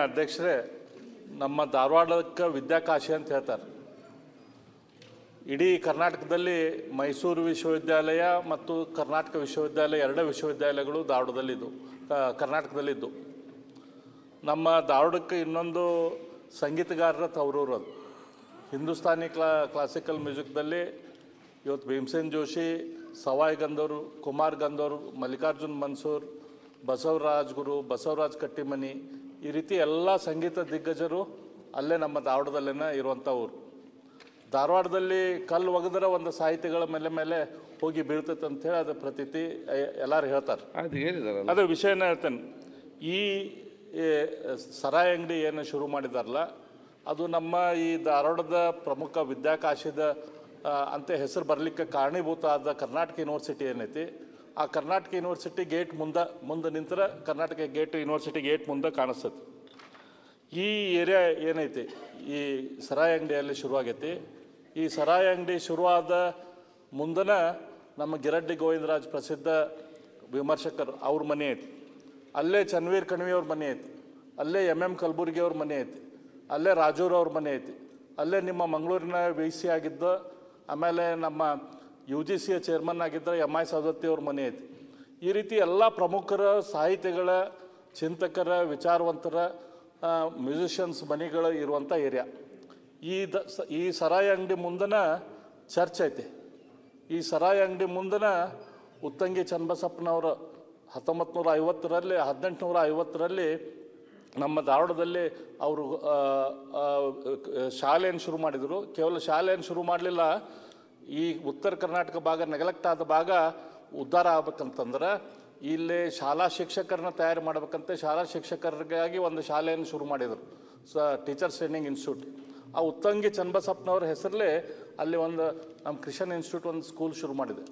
ಅಧ್ಯಕ್ಷರೇ, ನಮ್ಮ ಧಾರವಾಡಕ್ಕೆ ವಿದ್ಯಾಕಾಶಿ ಅಂತ ಹೇಳ್ತಾರೆ. ಇಡೀ ಕರ್ನಾಟಕದಲ್ಲಿ ಮೈಸೂರು ವಿಶ್ವವಿದ್ಯಾಲಯ ಮತ್ತು ಕರ್ನಾಟಕ ವಿಶ್ವವಿದ್ಯಾಲಯ ಎರಡೇ ವಿಶ್ವವಿದ್ಯಾಲಯಗಳು ಧಾರವಾಡದಲ್ಲಿದ್ದು ಕರ್ನಾಟಕದಲ್ಲಿದ್ದು. ನಮ್ಮ ಧಾರವಾಡಕ್ಕೆ ಇನ್ನೊಂದು ಸಂಗೀತಗಾರರ ತವರೂರು ಅದು. ಹಿಂದೂಸ್ತಾನಿ ಕ್ಲಾಸಿಕಲ್ ಮ್ಯೂಸಿಕ್ದಲ್ಲಿ ಇವತ್ತು ಭೀಮಸೇನ್ ಜೋಶಿ, ಸವಾಯ್ ಗಂಧರ್ವ್, ಕುಮಾರ್ ಗಂಧರ್ವ್, ಮಲ್ಲಿಕಾರ್ಜುನ್ ಮನ್ಸೂರ್, ಬಸವರಾಜ್ ಗುರು, ಬಸವರಾಜ್ ಕಟ್ಟಿಮನಿ, ಈ ರೀತಿ ಎಲ್ಲ ಸಂಗೀತ ದಿಗ್ಗಜರು ಅಲ್ಲೇ ನಮ್ಮ ಧಾರವಾಡದಲ್ಲೇ ಇರುವಂಥ ಊರು. ಧಾರವಾಡದಲ್ಲಿ ಕಲ್ಲು ಒಗೆದ್ರೆ ಒಂದು ಸಾಹಿತ್ಯಗಳ ಮೇಲೆ ಹೋಗಿ ಬೀಳ್ತೈತೆ ಅಂಥೇಳಿ ಅದು ಪ್ರತೀತಿ ಎಲ್ಲರೂ ಹೇಳ್ತಾರೆ. ಅದು ವಿಷಯನ ಹೇಳ್ತೇನೆ. ಈ ಸರಾಯಿ ಅಂಗಡಿ ಏನು ಶುರು ಮಾಡಿದಾರಲ್ಲ, ಅದು ನಮ್ಮ ಈ ಧಾರವಾಡದ ಪ್ರಮುಖ ವಿದ್ಯಾಕಾಶಿದ ಅಂತ ಹೆಸರು ಬರಲಿಕ್ಕೆ ಕಾರಣೀಭೂತ ಆದ ಕರ್ನಾಟಕ ಯೂನಿವರ್ಸಿಟಿ ಏನೈತಿ, ಆ ಕರ್ನಾಟಕ ಯೂನಿವರ್ಸಿಟಿ ಗೇಟ್ ಮುಂದೆ ನಿಂತರ ಕರ್ನಾಟಕ ಯೂನಿವರ್ಸಿಟಿ ಗೇಟ್ ಮುಂದೆ ಕಾಣಿಸ್ತದೆ. ಈ ಏರಿಯಾ ಏನೈತಿ ಈ ಸರಾಯಿ ಅಂಗಡಿಯಲ್ಲಿ ಶುರುವಾಗೈತಿ. ಈ ಸರಾಯಿ ಅಂಗಡಿ ಶುರುವಾದ ಮುಂದನ ನಮ್ಮ ಗಿರಡ್ಡಿ ಗೋವಿಂದರಾಜ್ ಪ್ರಸಿದ್ಧ ವಿಮರ್ಶಕರು ಅವ್ರ ಮನೆ ಐತಿ, ಅಲ್ಲೇ ಚನ್ವೀರ್ ಕಣ್ವಿ ಅವ್ರ ಮನೆ ಐತಿ, ಅಲ್ಲೇ MM ಕಲಬುರ್ಗಿ ಅವ್ರ ಮನೆ ಐತಿ, ಅಲ್ಲೇ ರಾಜೂರ್ ಅವ್ರ ಮನೆ ಐತಿ, ಅಲ್ಲೇ ನಿಮ್ಮ ಮಂಗಳೂರಿನ VC ಆಗಿದ್ದ, ಆಮೇಲೆ ನಮ್ಮ UGCಯ ಚೇರ್ಮನ್ ಆಗಿದ್ದ MI ಸವದತ್ತಿ ಅವ್ರ ಮನೆ ಐತಿ. ಈ ರೀತಿ ಎಲ್ಲ ಪ್ರಮುಖರ ಸಾಹಿತಿಗಳ, ಚಿಂತಕರ, ವಿಚಾರವಂತರ, ಮ್ಯೂಸಿಷಿಯನ್ಸ್ ಮನೆಗಳು ಇರುವಂಥ ಏರಿಯಾ. ಈ ಸರಾಯಿ ಅಂಗಡಿ ಮುಂದನ ಚರ್ಚ್ ಐತಿ. ಈ ಸರಾಯಿ ಅಂಗಡಿ ಮುಂದನ ಉತ್ತಂಗಿ ಚನ್ನಬಸಪ್ಪನವರು 1850ರಲ್ಲಿ ನಮ್ಮ ಧಾರವಾಡದಲ್ಲಿ ಅವರು ಶಾಲೆಯನ್ನು ಶುರು ಮಾಡಿದರು. ಕೇವಲ ಶಾಲೆಯನ್ನು ಶುರು ಮಾಡಲಿಲ್ಲ, ಈ ಉತ್ತರ ಕರ್ನಾಟಕ ಭಾಗ ನೆಗ್ಲೆಕ್ಟ್ ಆದ ಭಾಗ ಉದ್ಧಾರ ಆಗ್ಬೇಕಂತಂದ್ರೆ ಇಲ್ಲಿ ಶಾಲಾ ಶಿಕ್ಷಕರನ್ನ ತಯಾರು ಮಾಡ್ಬೇಕಂತ ಶಾಲಾ ಶಿಕ್ಷಕರಿಗಾಗಿ ಒಂದು ಶಾಲೆಯನ್ನು ಶುರು ಮಾಡಿದರು, ಟೀಚರ್ಸ್ ಟ್ರೈನಿಂಗ್ ಇನ್ಸ್ಟಿಟ್ಯೂಟ್. ಆ ಉತ್ತಂಗಿ ಚನ್ನಬಸಪ್ಪನವ್ರ ಹೆಸರಲ್ಲೇ ಅಲ್ಲಿ ಒಂದು ನಮ್ಮ ಕ್ರಿಶ್ಚಿಯನ್ ಇನ್ಸ್ಟಿಟ್ಯೂಟ್ ಒಂದು ಸ್ಕೂಲ್ ಶುರು ಮಾಡಿದೆ.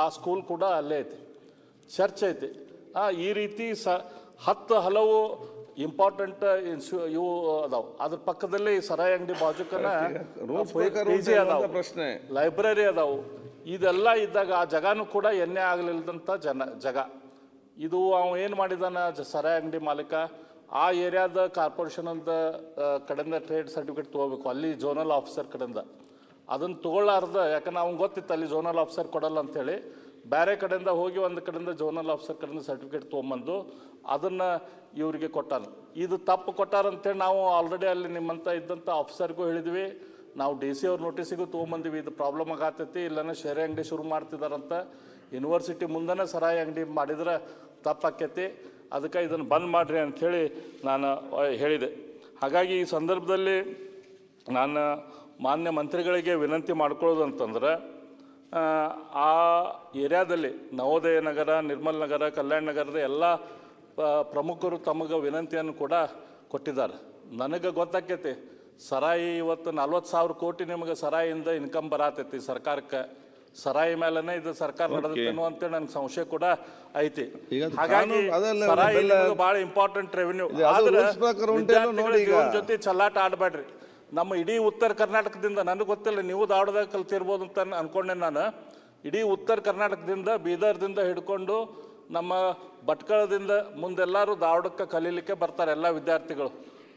ಆ ಸ್ಕೂಲ್ ಕೂಡ ಅಲ್ಲೇ ಐತಿ, ಚರ್ಚ್ ಐತಿ. ಈ ರೀತಿ 10 ಹಲವು ಇಂಪಾರ್ಟೆಂಟ್ ಇವು ಅದಾವೆ. ಅದ್ರ ಪಕ್ಕದಲ್ಲಿ ಸರಾಯಿ ಅಂಗಡಿ ಬಾಜುಕನ PG ಅದಾವೆ, ಲೈಬ್ರರಿ ಅದಾವು. ಇದೆಲ್ಲ ಇದ್ದಾಗ ಆ ಜಗನೂ ಕೂಡ ಎಣ್ಣೆ ಆಗಲಿಲ್ಲದಂಥ ಜಗ ಇದು. ಅವ ಏನು ಮಾಡಿದಾನ ಸರಾಯಿ ಅಂಗಡಿ ಮಾಲೀಕ, ಆ ಏರಿಯಾದ ಕಾರ್ಪೊರೇಷನ್ ಅಂತ ಕಡೆಯಿಂದ ಟ್ರೇಡ್ ಸರ್ಟಿಫಿಕೇಟ್ ತೊಗೋಬೇಕು, ಅಲ್ಲಿ ಝೋನಲ್ ಆಫೀಸರ್ ಕಡೆಯಿಂದ. ಅದನ್ನು ತೊಗೊಳ್ಳಾರ್ದ, ಯಾಕಂದ್ರೆ ಅವ್ನು ಗೊತ್ತಿತ್ತು ಅಲ್ಲಿ ಝೋನಲ್ ಆಫೀಸರ್ ಕೊಡಲ್ಲ ಅಂಥೇಳಿ, ಬೇರೆ ಕಡೆಯಿಂದ ಹೋಗಿ ಒಂದು ಕಡೆಯಿಂದ ಝೋನಲ್ ಆಫೀಸರ್ ಕಡೆಯಿಂದ ಸರ್ಟಿಫಿಕೇಟ್ ತೊಗೊಂಬಂದು ಅದನ್ನು ಇವರಿಗೆ ಕೊಟ್ಟಾನ. ಇದು ತಪ್ಪು ಕೊಟ್ಟಾರಂತೇಳಿ ನಾವು ಆಲ್ರೆಡಿ ಅಲ್ಲಿ ನಿಮ್ಮಂಥ ಇದ್ದಂಥ ಆಫೀಸರ್ಗೂ ಹೇಳಿದ್ವಿ, ನಾವು DC ಅವ್ರ ನೋಟಿಸಿಗೂ ತೊಗೊಂಬಂದಿವಿ, ಇದು ಪ್ರಾಬ್ಲಮ್ ಆಗತ್ತೈತಿ, ಇಲ್ಲನೇ ಶೇರೆ ಅಂಗಡಿ ಶುರು ಮಾಡ್ತಿದ್ದಾರಂತ. ಯೂನಿವರ್ಸಿಟಿ ಮುಂದೆ ಸರಾಯಿ ಅಂಗಡಿ ಮಾಡಿದ್ರೆ ತಪ್ಪಾಕೈತಿ, ಅದಕ್ಕೆ ಇದನ್ನು ಬಂದ್ ಮಾಡಿರಿ ಅಂಥೇಳಿ ನಾನು ಹೇಳಿದೆ. ಹಾಗಾಗಿ ಈ ಸಂದರ್ಭದಲ್ಲಿ ನಾನು ಮಾನ್ಯ ಮಂತ್ರಿಗಳಿಗೆ ವಿನಂತಿ ಮಾಡ್ಕೊಳ್ಳೋದು ಅಂತಂದ್ರೆ, ಆ ಏರಿಯಾದಲ್ಲಿ ನವೋದಯ ನಗರ, ನಿರ್ಮಲ್ ನಗರ, ಕಲ್ಯಾಣ ನಗರದ ಎಲ್ಲ ಪ್ರಮುಖರು ತಮಗೆ ವಿನಂತಿಯನ್ನು ಕೂಡ ಕೊಟ್ಟಿದ್ದಾರೆ. ನನಗೆ ಗೊತ್ತಾಕೈತಿ ಸರಾಯಿ ಇವತ್ತು 40,000 ಕೋಟಿ ನಿಮಗೆ ಸರಾಯಿಯಿಂದ ಇನ್ಕಮ್ ಬರತೈತಿ ಸರ್ಕಾರಕ್ಕೆ. ಸರಾಯಿ ಮೇಲೇ ಇದು ಸರ್ಕಾರ ನಡೆದತ್ತೇನೋ ಅಂತೇಳಿ ನನಗೆ ಸಂಶಯ ಕೂಡ ಐತಿ. ಹಾಗಾಗಿ ಸರಾಯಿ ಭಾಳ ಇಂಪಾರ್ಟೆಂಟ್ ರೆವಿನ್ಯೂ. ಆದ್ರೆ ಜೊತೆ ಚಲ್ಲಾಟ ಆಡಬೇಡ್ರಿ. ನಮ್ಮ ಇಡೀ ಉತ್ತರ ಕರ್ನಾಟಕದಿಂದ, ನನಗೆ ಗೊತ್ತಿಲ್ಲ ನೀವು ಧಾರವಾಡದಾಗ ಕಲ್ತಿರ್ಬೋದು ಅಂತ ಅನ್ಕೊಂಡೆ ನಾನು, ಇಡೀ ಉತ್ತರ ಕರ್ನಾಟಕದಿಂದ ಬೀದರ್ದಿಂದ ಹಿಡ್ಕೊಂಡು ನಮ್ಮ ಭಟ್ಕಳದಿಂದ ಮುಂದೆಲ್ಲರೂ ಧಾರವಾಡಕ್ಕೆ ಕಲೀಲಿಕ್ಕೆ ಬರ್ತಾರೆ ಎಲ್ಲ ವಿದ್ಯಾರ್ಥಿಗಳು.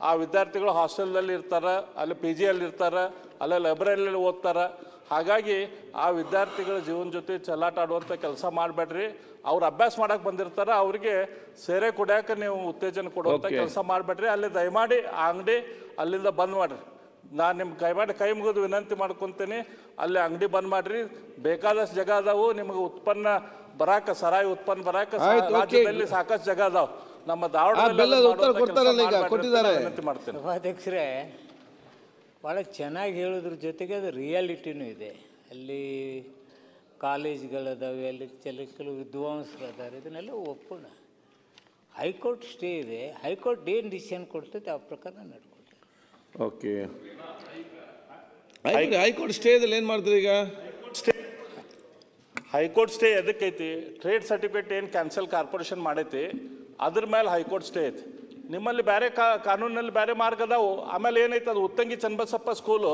ಆ ವಿದ್ಯಾರ್ಥಿಗಳು ಹಾಸ್ಟೆಲ್ದಲ್ಲಿ ಇರ್ತಾರೆ, ಅಲ್ಲಿ PG ಅಲ್ಲಿ ಇರ್ತಾರೆ, ಅಲ್ಲೇ ಲೈಬ್ರರಿಯಲ್ಲಿ ಓದ್ತಾರೆ. ಹಾಗಾಗಿ ಆ ವಿದ್ಯಾರ್ಥಿಗಳ ಜೀವನ ಜೊತೆ ಚಲ್ಲಾಟ ಆಡುವಂಥ ಕೆಲಸ ಮಾಡಬೇಡ್ರಿ. ಅವ್ರು ಅಭ್ಯಾಸ ಮಾಡಕ್ಕೆ ಬಂದಿರ್ತಾರೆ, ಅವ್ರಿಗೆ ಸೇರೆ ಕುಡಿಯೋಕೆ ನೀವು ಉತ್ತೇಜನ ಕೊಡುವಂಥ ಕೆಲಸ ಮಾಡಬೇಡ್ರಿ. ಅಲ್ಲಿ ದಯಮಾಡಿ ಆ ಅಂಗಡಿ ಅಲ್ಲಿಂದ ಬಂದ್ ಮಾಡಿರಿ. ನಾನು ನಿಮ್ಮ ಕೈ ಮುಗಿದು ವಿನಂತಿ ಮಾಡ್ಕೊತೀನಿ, ಅಲ್ಲಿ ಅಂಗಡಿ ಬಂದ್ ಮಾಡಿರಿ. ಬೇಕಾದಷ್ಟು ಜಾಗ ಅದಾವು ನಿಮಗೆ ಉತ್ಪನ್ನ ಬರಾಕ, ಸರಾಯಿ ಉತ್ಪನ್ನ ಬರಾಕ ರಾಜ್ಯದಲ್ಲಿ ಸಾಕಷ್ಟು ಜಾಗ ಅದಾವ. ನಮ್ಮ ವಿನಂತಿ ಮಾಡ್ತೇನೆ. ಅಧ್ಯಕ್ಷರೇ, ಭಾಳ ಚೆನ್ನಾಗಿ ಹೇಳೋದ್ರ ಜೊತೆಗೆ ಅದು ರಿಯಾಲಿಟಿನೂ ಇದೆ. ಅಲ್ಲಿ ಕಾಲೇಜ್ಗಳದಾವೆ, ಅಲ್ಲಿ ಕೆಲವು ವಿದ್ವಾಂಸರದಾರೆ, ಇದನ್ನೆಲ್ಲ ಒಪ್ಪೋಣ. ಹೈಕೋರ್ಟ್ ಸ್ಟೇ ಇದೆ, ಹೈಕೋರ್ಟ್ ಏನು ಡಿಸಿಷನ್ ಕೊಡ್ತೈತೆ ಆ ಪ್ರಕಾರ ನಡ್ಕೊಳ್ತಾರೆ. ಓಕೆ, ಹೈಕೋರ್ಟ್ ಸ್ಟೇದಲ್ಲಿ ಏನು ಮಾಡ್ತೀರಿ ಈಗ? ಹೈಕೋರ್ಟ್ ಸ್ಟೇ ಎದಕ್ಕೈತಿ? ಟ್ರೇಡ್ ಸರ್ಟಿಫಿಕೇಟ್ ಏನು ಕ್ಯಾನ್ಸಲ್ ಕಾರ್ಪೊರೇಷನ್ ಮಾಡೈತಿ, ಅದ್ರ ಮೇಲೆ ಹೈಕೋರ್ಟ್ ಸ್ಟೇ ಐತಿ. ನಿಮ್ಮಲ್ಲಿ ಬೇರೆ ಕಾನೂನಲ್ಲಿ ಬೇರೆ ಮಾರ್ಗ ಅದಾವು. ಆಮೇಲೆ ಏನೈತೆ, ಅದು ಉತ್ತಂಗಿ ಚನ್ನಬಸಪ್ಪ ಸ್ಕೂಲು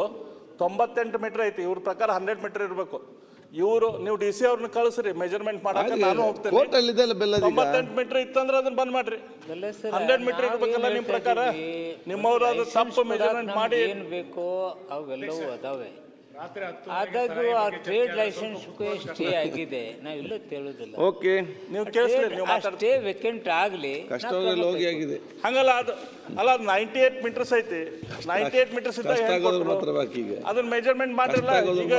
98 ಮೀಟ್ರ್ ಐತಿ, ಇವ್ರ ಪ್ರಕಾರ 100 ಮೀಟ್ರ್ ಇರಬೇಕು. ಇವರು ನೀವು ಡಿ ಸಿ ಅವ್ರನ್ನ ಕಳಿಸ್ರಿ ಮೆಜರ್ಮೆಂಟ್ ಮಾಡಕ್ಕೆ ನಾನು ಹೋಗ್ತೇನೆ. ಕೋರ್ಟ್ ಅಲ್ಲಿ ಇದೆಲ್ಲ ಬೆಲ್ಲ 98 ಮೀಟರ್ ಇತ್ತಂದ್ರೆ ಅದನ್ನ ಬಂದ್ ಮಾಡ್ರಿ. 100 ಮೀಟರ್ ಇರ್ಬೇಕಲ್ಲ ನಿಮ್ ಪ್ರಕಾರ. ನಿಮ್ಮವ್ರು ಅದು ತಪ್ಪು ಮೆಜರ್ಮೆಂಟ್ ಮಾಡಿ ಏನ್ ಬೇಕೋ ಅವೆಲ್ಲವೂ ಅದಾವೆ. ಆದಾಗ್ಯೂ ಆ ಟ್ರೇಡ್ ಲೈಸೆನ್ಸ್ ಸ್ಟೇ ಆಗಿದೆ, ನಾವಿಲ್ಲ ಹೇಳುದಿಲ್ಲ. ಓಕೆ, ನೀವು ಕೇಳಿಸ್ರಿ, ನೀವು ಸ್ಟೇ ವೇಕೆಂಟ್ ಆಗ್ಲಿ, ಕಷ್ಟದಲ್ಲಿ ಹೋಗಿ ಆಗಿದೆ. ಹಂಗಲ್ಲ ಅದು ಅಲ್ಲ, ಅದು 98 ಮೀಟರ್ಸ್ ಐತಿ. 98 ಮೀಟರ್ಸ್ ಮಾತ್ರ ಬಾಕಿ ಈಗ ಅದನ್ನ ಮೆಜರ್ಮೆಂಟ್ ಮಾಡಿರಲ್ಲ. ಈಗ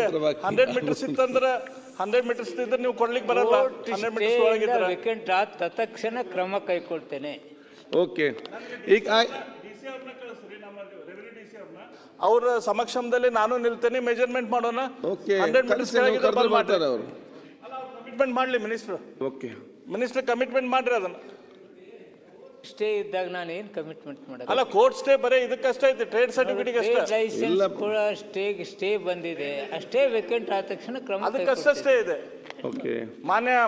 100 ಮೀಟರ್ಸ್ ಇತ್ತಂದ್ರೆ 100 ಮೀಟರ್ಸ್ ಇದ್ರೆ ನೀವು ಕೊಡ್ಲಿಕ್ಕೆ ಬರಲ್ಲ. 100 ಮೀಟರ್ಸ್ ಒಳಗಿದ್ರೆ ವೇಕೆಂಟ್ ಆದ ತತ್ಕ್ಷಣ ಕ್ರಮ ಕೈಗೊಳ್ತೇನೆ. ಓಕೆ, ಈಗ ಅವ್ರ ಸಮಕ್ಷಮದಲ್ಲಿ ನಾನು ನಿಲ್ತೇನೆ, ಮೆಜರ್ಮೆಂಟ್ ಮಾಡೋಣ. ಓಕೆ, 100 ಮೀಟರ್ಸ್ ಮಾಡ್ತಾರೆ ಅವರು. ಕಮಿಟ್ಮೆಂಟ್ ಮಾಡ್ಲಿ ಮಿನಿಸ್ಟರ್. ಓಕೆ, ಮಿನಿಸ್ಟರ್ ಕಮಿಟ್ಮೆಂಟ್ ಮಾಡ್ರಿ ಅದನ್ನ. ಸ್ಟೇ ಇದ್ದಾಗ ನಾನು ಏನು ಕಮಿಟ್ಮೆಂಟ್ ಮಾಡೋದು? ಅಲ್ಲ, ಕೋರ್ಟ್ ಸ್ಟೇ ಬರೀ ಇದಕ್ಕಷ್ಟೇ ಐತಿ, ಟ್ರೇಡ್ ಸರ್ಟಿಫಿಕೇಟ್ ಅಷ್ಟೇ. ಲೈಸೆನ್ಸ್ ಕೂಡ ಸ್ಟೇ ಬಂದಿದೆ, ಅಷ್ಟೇ ವೇಕೆಂಟ್ ಆದ ತಕ್ಷಣ ಕ್ರಮ ಅದಕ್ಕಷ್ಟೇ ಸ್ಟೇ ಇದೆ. ಓಕೆ, ಮಾನ್ಯ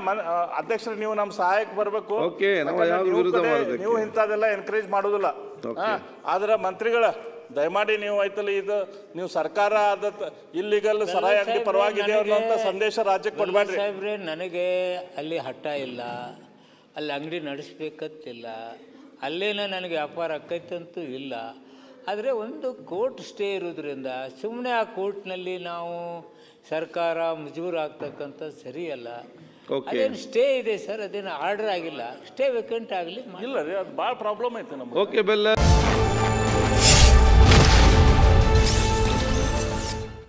ಅಧ್ಯಕ್ಷರು, ನೀವು ನಮ್ಮ ಸಹಾಯಕ್ಕೆ ಬರಬೇಕು. ಓಕೆ, ನಾವು ಯಾವ ವಿರೋಧ ಮಾಡೋದಕ್ಕೆ ನೀವು ಇಂಥದೆಲ್ಲ ಎನ್ಕರೇಜ್ ಮಾಡೋದಿಲ್ಲ. ಆದ್ರೆ ಮಂತ್ರಿಗಳ ದಯಮಾಡಿ ನೀವು ಐತಲ್ಲ, ಇದು ನೀವು ಸರ್ಕಾರ ಆದ ಇಲ್ಲಿಗಲ್ ಸರಾಯಿ ಅಂಗಡಿ ಪರವಾಗಿದೆ ಅನ್ನೋಂಥ ಸಂದೇಶ ರಾಜ್ಯಕ್ಕೆ ಕೊಡ್ಬೇಡ್ರಿ. ಸಾಹೇಬ್ರೆ, ನನಗೆ ಅಲ್ಲಿ ಹಠ ಇಲ್ಲ, ಅಲ್ಲಿ ಅಂಗಡಿ ನಡೆಸ್ಬೇಕಂತಿಲ್ಲ, ಅಲ್ಲೇನ ನನಗೆ ವ್ಯಾಪಾರ ಆಕೈತಂತೂ ಇಲ್ಲ. ಆದರೆ ಒಂದು ಕೋರ್ಟ್ ಸ್ಟೇ ಇರೋದ್ರಿಂದ ಸುಮ್ಮನೆ ಆ ಕೋರ್ಟ್ನಲ್ಲಿ ನಾವು ಸರ್ಕಾರ ಮುಜೂರು ಆಗ್ತಕ್ಕಂಥ ಸರಿಯಲ್ಲ. ಅದೇನು ಸ್ಟೇ ಇದೆ ಸರ್, ಅದೇನು ಆರ್ಡರ್ ಆಗಿಲ್ಲ, ಸ್ಟೇ ವೇಕೆಂಟ್ ಆಗಲಿ. ಇಲ್ಲ ರೀ, ಅದು ಭಾಳ ಪ್ರಾಬ್ಲಮ್ ಐತೆ ನಮ್ಗೆ. ಓಕೆ ಬೆಲ್ಲ.